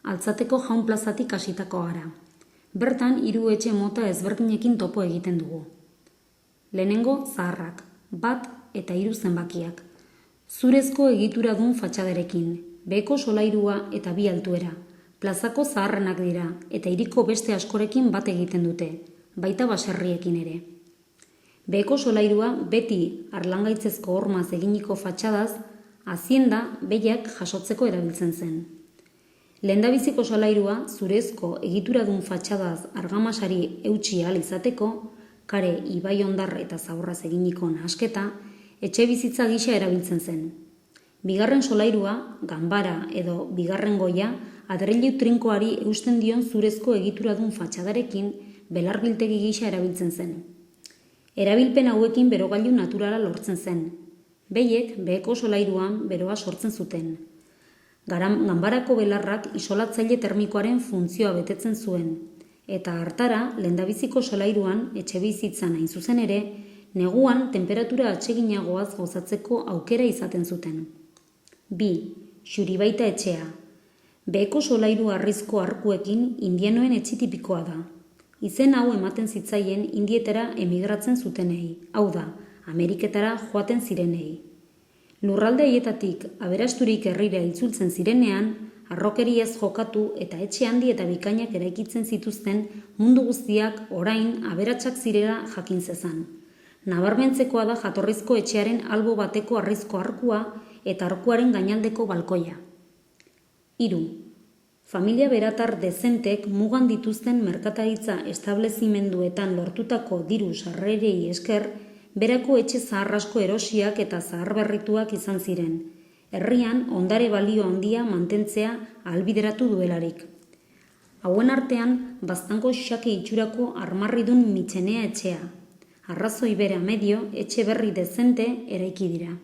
Altzateko Jaun plazatik hasitako gara. Bertan 3 etxe mota ezberdinekin topo egiten dugu. Lehenengo zaharrak, 1 eta 3 zenbakiak. Zurezko egituradun fatxadarekin, beheko solairua eta 2 altuera. Plazako zaharrenak dira eta hiriko beste askorekin bat egiten dute, baita baserriekin ere. Beheko solairua beti harlangaitzezko hormaz eginiko fatxadaz, hazienda behiak jasotzeko erabiltzen zen. Lehendabiziko solairua zurezko egituradun fatxadaz argamasari eutsi ahal izateko, kare ibai hondar eta zaborraz eginiko nahasketa, etxe bizitza gisa erabiltzen zen. Bigarren solairua, ganbara edo bigarren goia, adreilu trinkoari eusten dion zurezko egituradun fatxadarekin belarbiltegi gisa erabiltzen zen. Erabilpen hauekin berogailu naturala lortzen zen. Behiek beheko solairuan beroa sortzen zuten. Ganbarako belarrak isolatzaile termikoaren funtzioa betetzen zuen, eta hartara lehendabiziko solairuan etxe bizitzan hain zuzen ere, neguan tenperatura atseginagoaz gozatzeko aukera izaten zuten. 2. Xuribaita etxea. Beheko solairu harrizko arkuekin indianoen etxe tipikoa da. Izen hau ematen zitzaien indietara emigratzen zutenei, hau da, Ameriketara joaten zirenei. Lurralde haietatik aberasturik herrira itzultzen zirenean, harrokeriaz jokatu eta etxe handi eta bikainak eraikitzen zituzten mundu guztiak orain aberatsak zirela jakin zezan. Nabarmentzekoa da jatorrizko etxearen albo bateko harrizko arkua eta arkuaren gainaldeko balkoia. 3. Familia beratar dezentek mugan dituzten merkataritza establezimenduetan lortutako diru sarrerei esker, berako etxe zaharrasko erosiak eta zaharberrituak izan ziren, herrian ondare balio handia mantentzea ahalbideratu duelarik. Hauen artean, baztango xake itxurako armarridun mitxenea etxea. Arrazoi bera medio, etxe berri dezente eraiki dira.